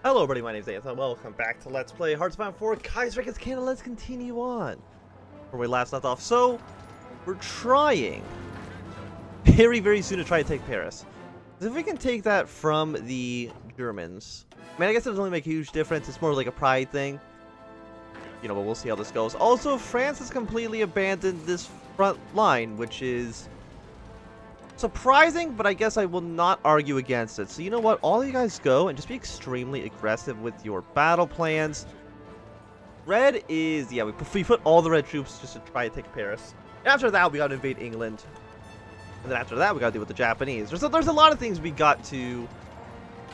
Hello everybody, my name is Nathan. Welcome back to Let's Play Hearts of Iron 4 Kaiserreich is Canada. Let's continue on where we last left off. So, we're trying very soon to try to take Paris. If we can take that from the Germans, I mean, I guess it doesn't really make a huge difference. It's more like a pride thing. You know, but we'll see how this goes. Also, France has completely abandoned this front line, which is surprising, but I guess I will not argue against it. So you know what? All you guys go and just be extremely aggressive with your battle plans. Red is, yeah, we put all the red troops just to try to take Paris. And after that, we got to invade England. And then after that, we got to deal with the Japanese. There's a lot of things we got to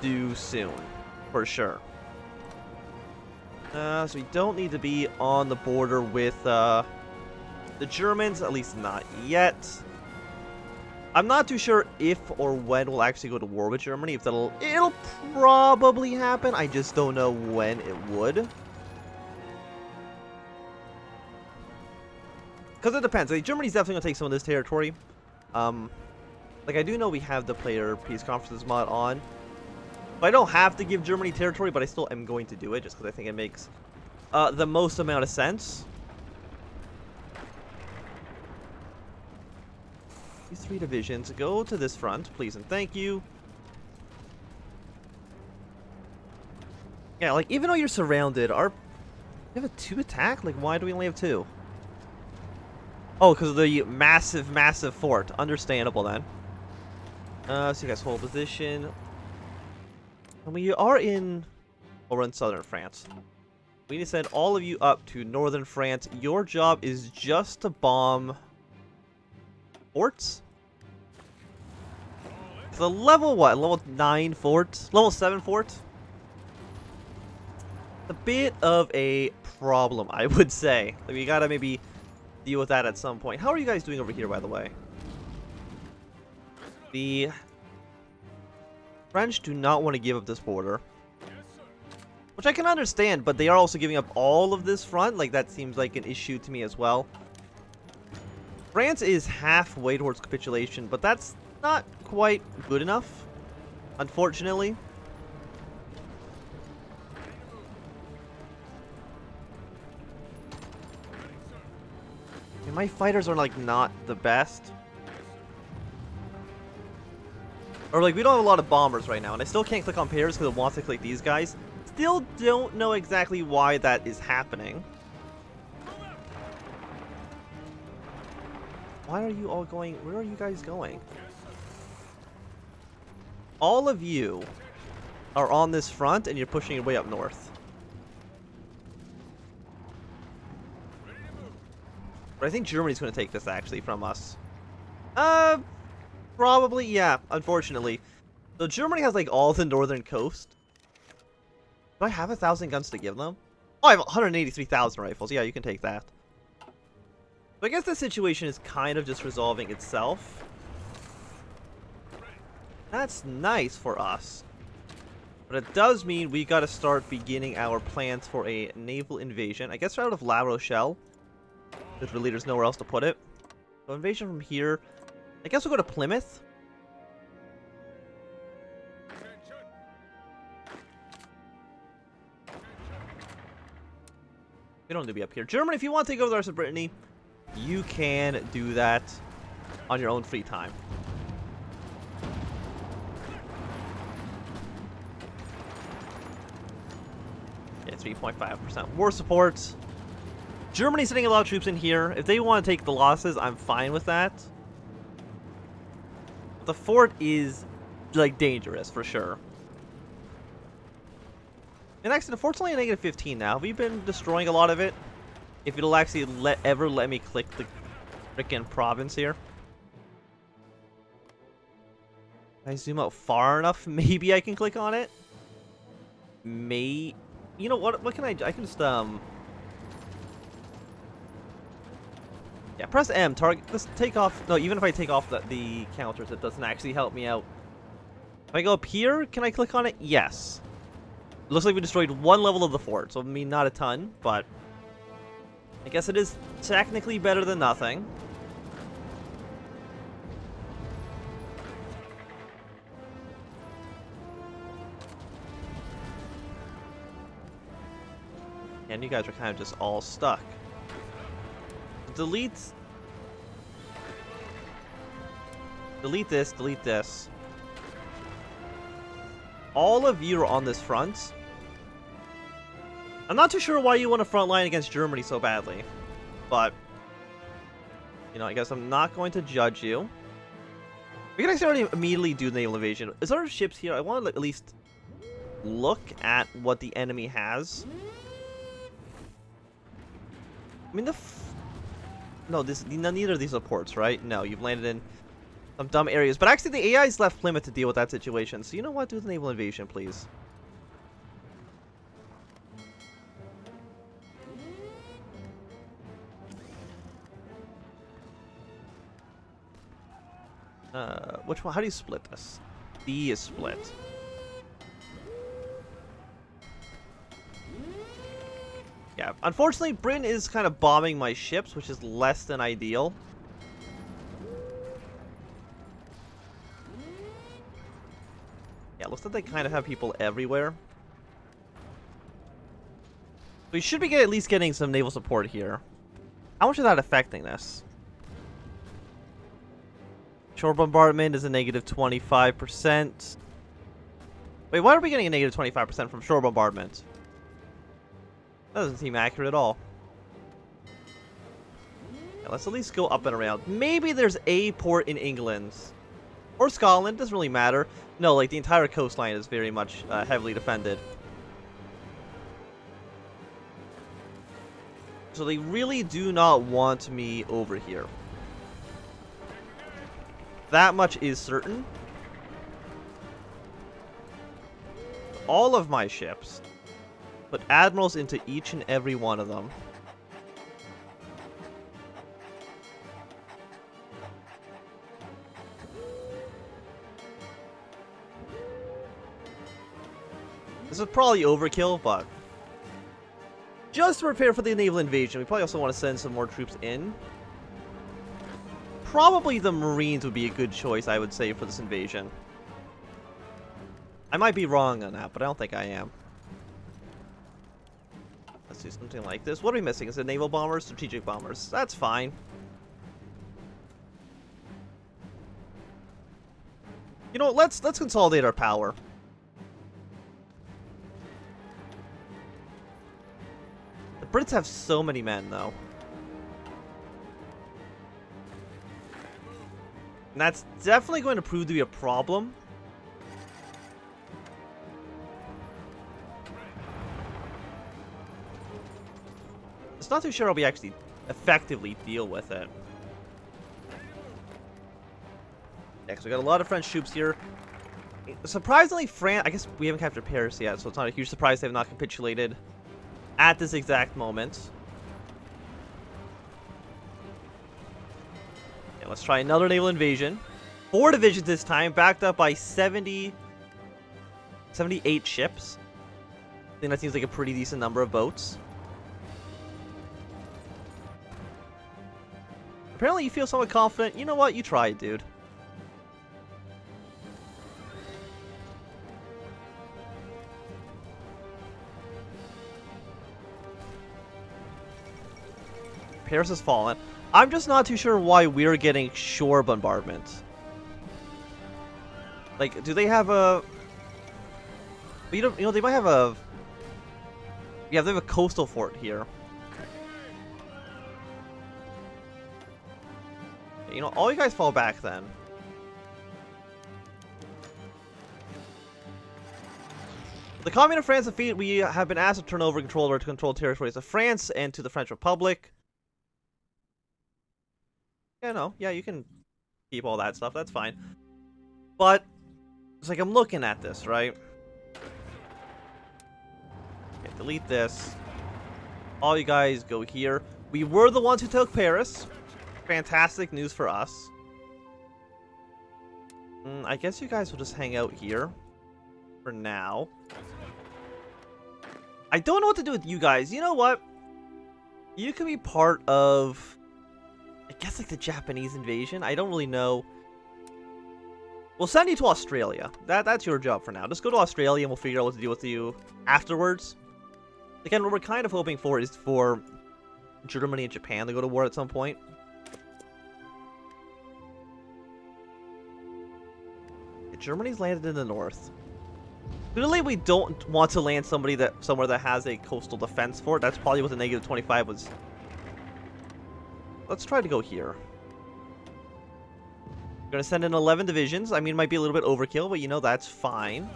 do soon, for sure. So we don't need to be on the border with the Germans, at least not yet. I'm not too sure if or when we'll actually go to war with Germany. If it'll probably happen. I just don't know when it would. Because it depends. Like, Germany's definitely going to take some of this territory. Like, I do know we have the player peace conferences mod on. But I don't have to give Germany territory, but I still am going to do it just because I think it makes the most amount of sense. These 3 divisions go to this front, please and thank you. Yeah, like, even though you're surrounded, you have a 2 attack? Like, why do we only have 2? Oh, because of the massive fort. Understandable, then. So you guys hold position. And we are in... Well, we're in southern France. We need to send all of you up to northern France. Your job is just to bomb... forts? So level what? Level 9 fort? Level 7 fort? A bit of a problem, I would say. Like, we gotta maybe deal with that at some point. How are you guys doing over here, by the way? The French do not want to give up this border. Which I can understand, but they are also giving up all of this front. Like, that seems like an issue to me as well. France is halfway towards capitulation, but that's not quite good enough, unfortunately. And my fighters are, like, not the best. Or, like, we don't have a lot of bombers right now, and I still can't click on Paris because it wants to click these guys. Still don't know exactly why that is happening. Why are you all going? Where are you guys going? All of you are on this front and you're pushing your way up north. But I think Germany's going to take this actually from us. Probably, yeah, unfortunately. So Germany has like all the northern coast. Do I have 1,000 guns to give them? Oh, I have 183,000 rifles. Yeah, you can take that. So I guess the situation is kind of just resolving itself. That's nice for us. But it does mean we gotta start beginning our plans for a naval invasion. I guess we're out of La Rochelle. Because really there's nowhere else to put it. So invasion from here. I guess we'll go to Plymouth. We don't need to be up here. Germany, if you want to take over the rest of Brittany, you can do that on your own free time. Yeah, 3.5% war support. Germany's sending a lot of troops in here. If they want to take the losses, I'm fine with that. The fort is, like, dangerous for sure. And actually, the fort's only a -15 now. Have we been destroying a lot of it? If it'll actually ever let me click the frickin' province here. Can I zoom out far enough? Maybe I can click on it. You know what? What can I do? I can just yeah, press M. Target. Just take off. No, even if I take off the counters, it doesn't actually help me out. If I go up here, can I click on it? Yes. It looks like we destroyed 1 level of the fort, so I mean not a ton, but I guess it is technically better than nothing. And you guys are kind of just all stuck. Delete this, delete this. All of you are on this front. I'm not too sure why you want to front line against Germany so badly. But, you know, I guess I'm not going to judge you. We can actually already immediately do the naval invasion. Is there ships here? I want to at least look at what the enemy has. I mean, neither of these are ports, right? No, you've landed in some dumb areas. But actually, the AI's left Plymouth to deal with that situation. So you know what? Do the naval invasion, please. Which one? How do you split this? D is split. Yeah, unfortunately, Britain is kind of bombing my ships, which is less than ideal. Yeah, looks like they kind of have people everywhere. We should be at least getting some naval support here. How much is that affecting this? Shore bombardment is a negative 25%. Wait, why are we getting a negative 25% from shore bombardment? That doesn't seem accurate at all. Yeah, let's at least go up and around. Maybe there's a port in England. Or Scotland, doesn't really matter. No, like the entire coastline is very much heavily defended. So they really do not want me over here. That much is certain. All of my ships. Put admirals into each and every one of them. This is probably overkill, but just to prepare for the naval invasion, we probably also want to send some more troops in. Probably the Marines would be a good choice, I would say, for this invasion. I might be wrong on that, but I don't think I am. Let's do something like this. What are we missing? Is it naval bombers? Strategic bombers. That's fine. You know what? Let's consolidate our power. The Brits have so many men, though. And that's definitely going to prove to be a problem. It's not too sure how we actually effectively deal with it. Next, we got a lot of French troops here. Surprisingly, France... I guess we haven't captured Paris yet, so it's not a huge surprise they have not capitulated at this exact moment. Yeah, let's try another naval invasion. 4 divisions this time, backed up by 78 ships. I think that seems like a pretty decent number of boats. Apparently you feel somewhat confident. You know what? You tried, dude. Paris has fallen. I'm just not too sure why we're getting shore bombardment. Like, do they have a... You know, they might have a... Yeah, they have a coastal fort here. You know, all you guys fall back then. The Commune of France defeated, we have been asked to turn over control to control territories of France and to the French Republic. Yeah, no, yeah, you can keep all that stuff, that's fine. But, it's like I'm looking at this, right? Okay, delete this. All you guys go here. We were the ones who took Paris. Fantastic news for us. I guess you guys will just hang out here for now. I don't know what to do with you guys. You know what? You can be part of, I guess, like the Japanese invasion. I don't really know. We'll send you to Australia. That's your job for now. Just go to Australia and we'll figure out what to do with you afterwards. Again, what we're kind of hoping for is for Germany and Japan to go to war at some point. Germany's landed in the north. Clearly, we don't want to land somewhere that has a coastal defense fort. That's probably what the -25 was. Let's try to go here. We're gonna send in 11 divisions. I mean, it might be a little bit overkill, but you know, that's fine.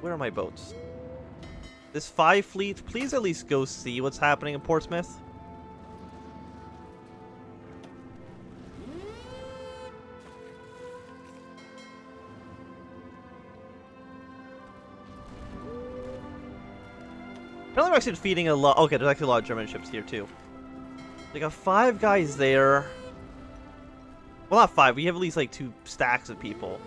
Where are my boats? This 5 fleet, please at least go see what's happening in Portsmouth. Apparently we're actually defeating a lot. Okay, there's actually a lot of German ships here too. We got 5 guys there. Well, not 5. We have at least like 2 stacks of people.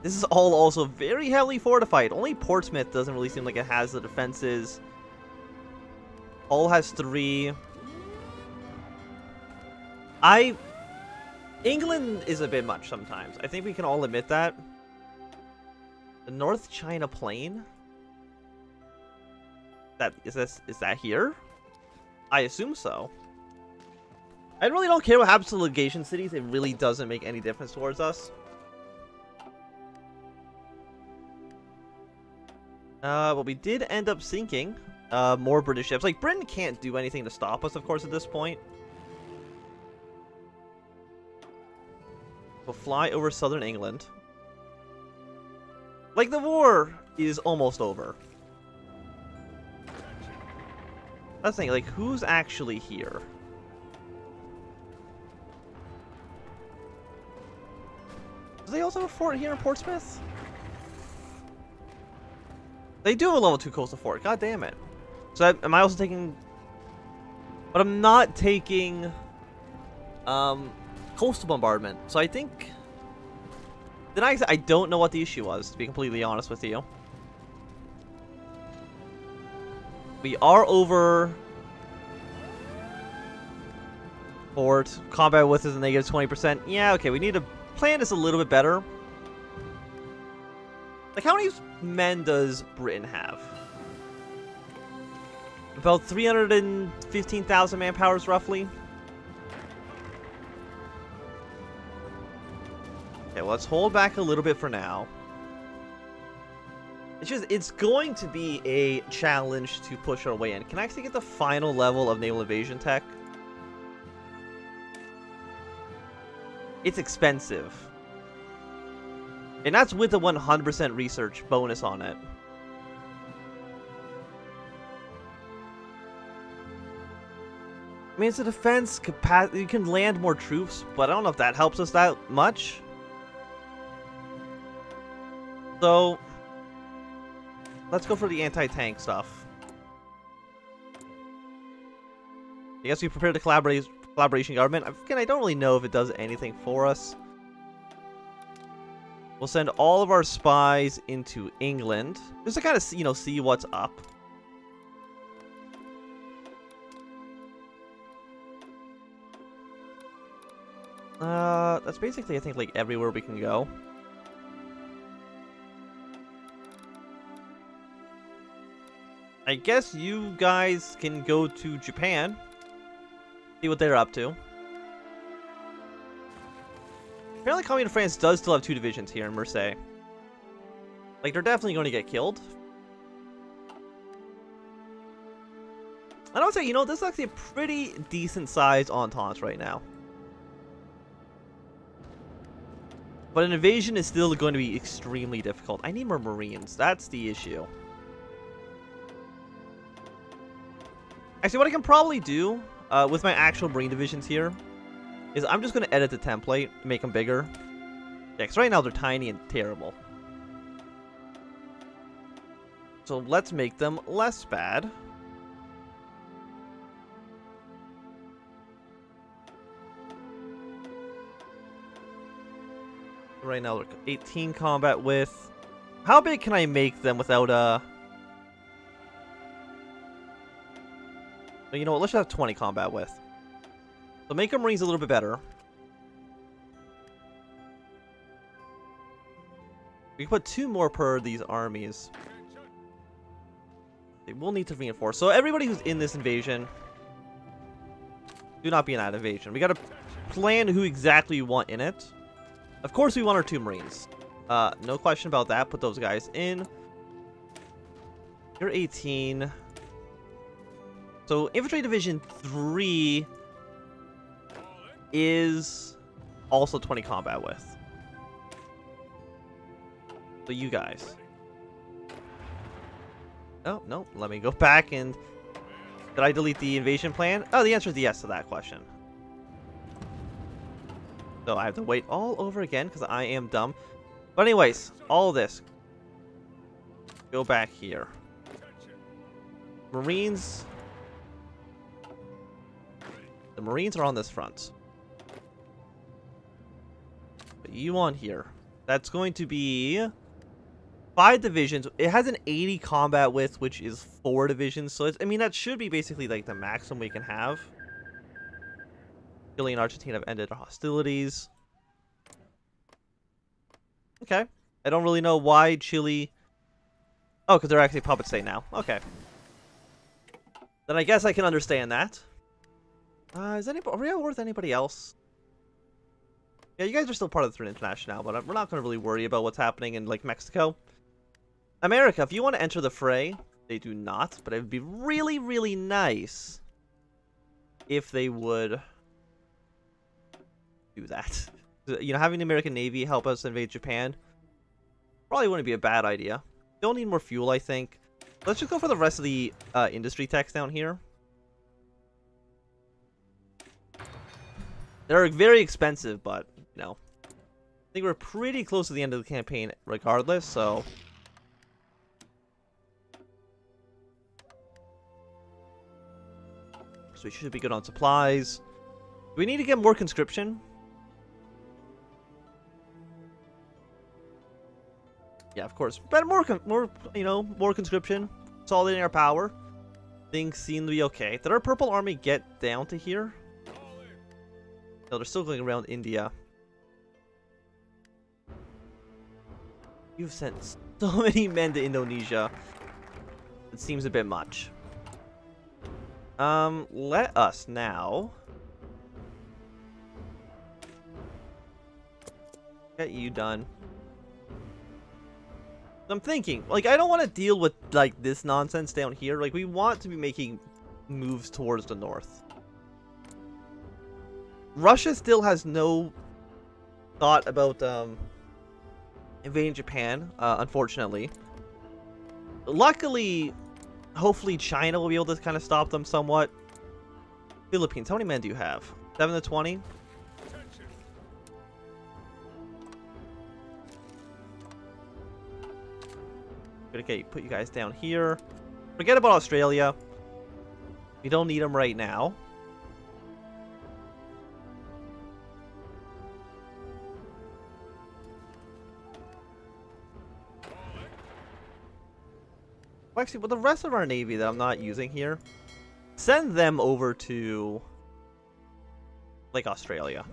This is all also very heavily fortified. Only Portsmouth doesn't really seem like it has the defenses. Hull has 3. England is a bit much sometimes. I think we can all admit that. The North China Plain? Is that here? I assume so. I really don't care what happens to legation cities. It really doesn't make any difference towards us. But we did end up sinking more British ships. Like, Britain can't do anything to stop us, of course, at this point. We'll fly over southern England. Like, the war is almost over. That's the thing, like, who's actually here? Do they also have a fort here in Portsmouth? They do have a level 2 coastal fort, god damn it. So am I also taking... But I'm not taking... coastal bombardment. So I think... I don't know what the issue was, to be completely honest with you. We are over... Fort. Combat width is a -20%. Yeah, okay, we need to plan this a little bit better. Like, how many men does Britain have? About 315,000 manpowers, roughly. Okay, well, let's hold back a little bit for now. It's going to be a challenge to push our way in. Can I actually get the final level of naval invasion tech? It's expensive. And that's with the 100% research bonus on it. I mean, it's a defense capacity. You can land more troops, but I don't know if that helps us that much. So, let's go for the anti-tank stuff. I guess we prepared the collaboration government. Again, I don't really know if it does anything for us. We'll send all of our spies into England, just to kind of, you know, see what's up. That's basically, I think, like, everywhere we can go. I guess you guys can go to Japan, see what they're up to. Apparently, Communist France does still have 2 divisions here in Marseille. Like, they're definitely going to get killed. And I would say, you know, this is actually a pretty decent sized entente right now. But an invasion is still going to be extremely difficult. I need more Marines. That's the issue. Actually, what I can probably do with my actual Marine divisions here is I'm just going to edit the template to make them bigger. Yeah, because right now they're tiny and terrible. So let's make them less bad. Right now they're 18 combat width. How big can I make them without a... You know what, let's just have 20 combat width. So make our Marines a little bit better. We can put 2 more per these armies. They will need to reinforce. So everybody who's in this invasion, do not be in that invasion. We gotta plan who exactly we want in it. Of course we want our 2 Marines. No question about that. Put those guys in. You're 18. So Infantry Division 3 is also 20 combat with. So you guys. Oh, no. Let me go back and... Did I delete the invasion plan? Oh, the answer is yes to that question. So I have to wait all over again because I am dumb. But anyways, all this. Go back here. Marines. The Marines are on this front. But you on here. That's going to be 5 divisions. It has an 80 combat width, which is 4 divisions. So I mean, that should be basically like the maximum we can have. Chile and Argentina have ended hostilities. Okay. I don't really know why Chile... Oh, because they're actually a puppet state now. Okay. Then I guess I can understand that. Is anybody... Are we worth anybody else? Yeah, you guys are still part of the Third International, but we're not going to really worry about what's happening in, like, Mexico. America, if you want to enter the fray, they do not, but it would be really, really nice if they would do that. You know, having the American Navy help us invade Japan probably wouldn't be a bad idea. Don't need more fuel, I think. Let's just go for the rest of the industry techs down here. They're very expensive, but, you know, I think we're pretty close to the end of the campaign regardless, so... So we should be good on supplies. Do we need to get more conscription? Yeah, of course. But more, you know, more conscription. Consolidating our power. Things seem to be okay. Did our Purple Army get down to here? No, they're still going around India. You've sent so many men to Indonesia. It seems a bit much. Let us now get you done. I'm thinking, like, I don't want to deal with, like, this nonsense down here. Like, we want to be making moves towards the north. Russia still has no thought about, invading Japan, unfortunately. Luckily, hopefully China will be able to kind of stop them somewhat. Philippines, how many men do you have? 7 to 20? Okay, put you guys down here. Forget about Australia. We don't need them right now. Well, actually, with the rest of our navy that I'm not using here, send them over to, like, Australia.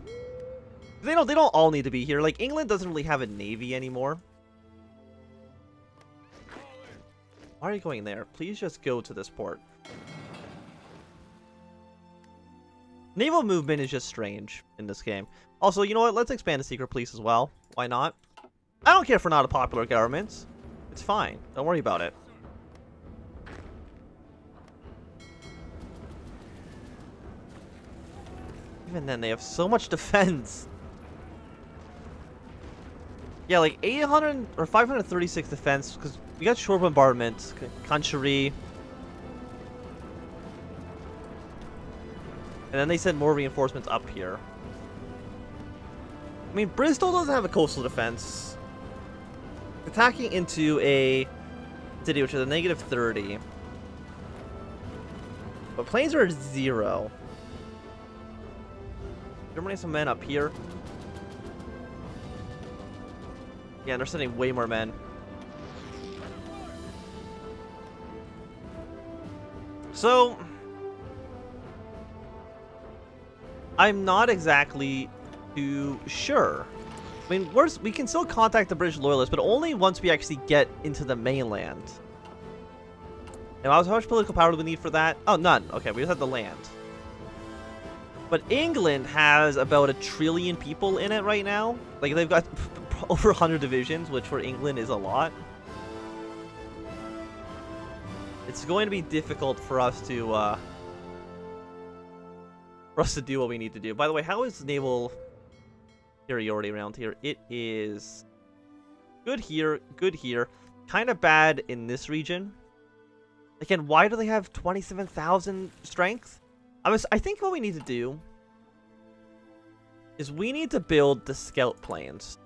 They don't all need to be here. Like, England doesn't really have a navy anymore. Why are you going there? Please just go to this port. Naval movement is just strange in this game. Also, you know what? Let's expand the secret police as well. Why not? I don't care if we're not a popular government. It's fine. Don't worry about it. Even then, they have so much defense. Yeah, like 800 or 536 defense, because we got short bombardment, country. And then they sent more reinforcements up here. I mean, Bristol doesn't have a coastal defense. Attacking into a city which is a negative 30. But planes are at 0. Germany has some men up here. Yeah, they're sending way more men. So, I'm not exactly too sure I mean, we can still contact the British loyalists, but only once we actually get into the mainland. And how much political power do we need for that? Oh, none. Okay, we just have the land. But England has about 1 trillion people in it right now. Like, they've got over 100 divisions, which for England is a lot. It's going to be difficult for us to do what we need to do. By the way, how is naval superiority around here? It is good here, good here. Kind of bad in this region. Again, why do they have 27,000 strength? I think what we need to do is we need to build the scout planes.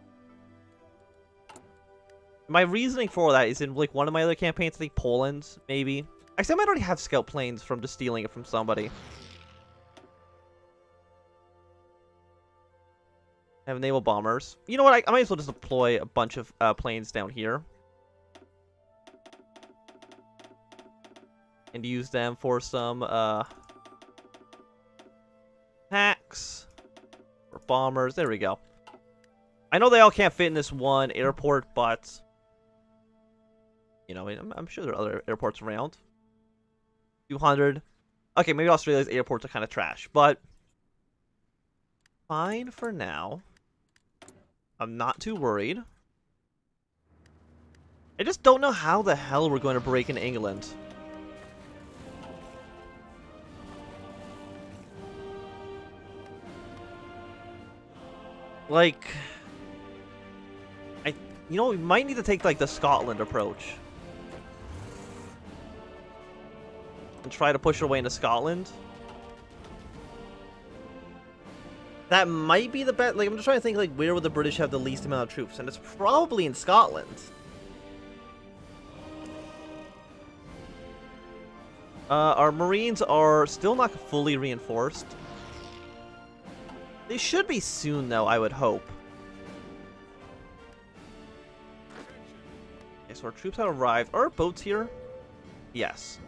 My reasoning for that is in like one of my other campaigns, I think Poland, maybe. Actually, I might already have scout planes from just stealing it from somebody. I have naval bombers. You know what? I might as well just deploy a bunch of planes down here. And use them for some attacks or bombers. There we go. I know they all can't fit in this one airport, but you know, I'm sure there are other airports around. 200. Okay, maybe Australia's airports are kind of trash, but fine for now. I'm not too worried. I just don't know how the hell we're going to break in England. Like, you know, we might need to take, like, the Scotland approach. And try to push our way into Scotland. That might be the best. Like, I'm just trying to think, like, where would the British have the least amount of troops? And it's probably in Scotland. Our Marines are still not fully reinforced. They should be soon, though, I would hope. Okay, so our troops have arrived. Are our boats here? Yes.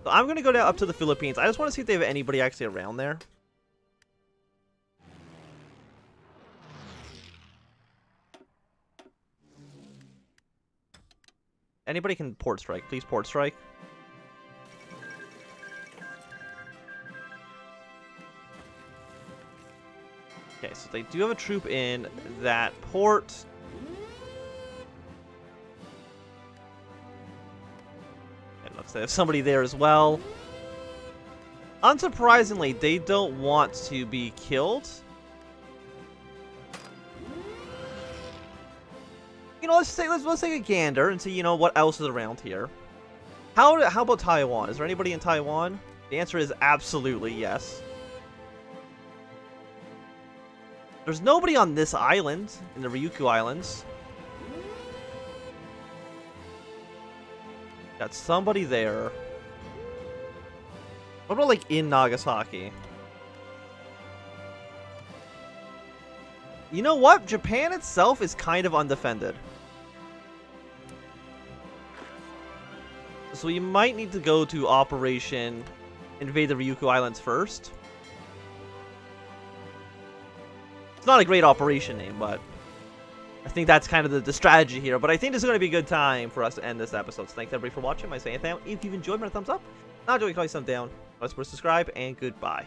So I'm going to go down up to the Philippines. I just want to see if they have anybody actually around there. Anybody can port strike. Please port strike. Okay, so they do have a troop in that port. It looks like they have somebody there as well. Unsurprisingly, they don't want to be killed. You know, let's take a gander and see, you know, what else is around here. How about Taiwan? Is there anybody in Taiwan? The answer is absolutely yes. There's nobody on this island, in the Ryukyu Islands. Got somebody there. What about, like, in Nagasaki? You know what? Japan itself is kind of undefended. So we might need to go to Operation Invade the Ryukyu Islands first. It's not a great operation name, but I think that's kind of the strategy here. But I think this is going to be a good time for us to end this episode. So thanks everybody for watching. I say anything. If you've enjoyed, a thumbs up. Not enjoying, call you some down. Let's subscribe, and goodbye.